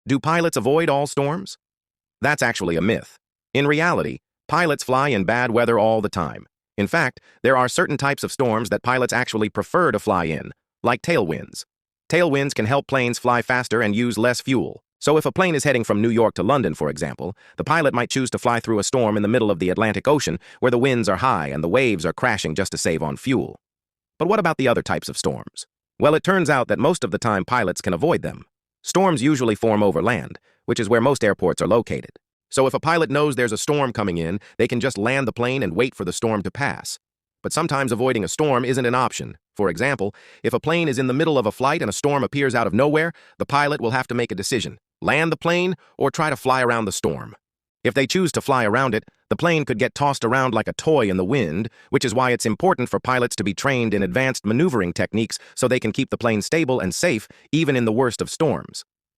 Do pilots avoid all storms? That's actually a myth. In reality, pilots fly in bad weather all the time. In fact, there are certain types of storms that pilots actually prefer to fly in, like tailwinds. Tailwinds can help planes fly faster and use less fuel. So if a plane is heading from New York to London, for example, the pilot might choose to fly through a storm in the middle of the Atlantic Ocean where the winds are high and the waves are crashing just to save on fuel. But what about the other types of storms? Well, it turns out that most of the time pilots can avoid them. Storms usually form over land, which is where most airports are located. So if a pilot knows there's a storm coming in, they can just land the plane and wait for the storm to pass. But sometimes avoiding a storm isn't an option. For example, if a plane is in the middle of a flight and a storm appears out of nowhere, the pilot will have to make a decision: land the plane or try to fly around the storm. If they choose to fly around it, the plane could get tossed around like a toy in the wind, which is why it's important for pilots to be trained in advanced maneuvering techniques so they can keep the plane stable and safe even in the worst of storms.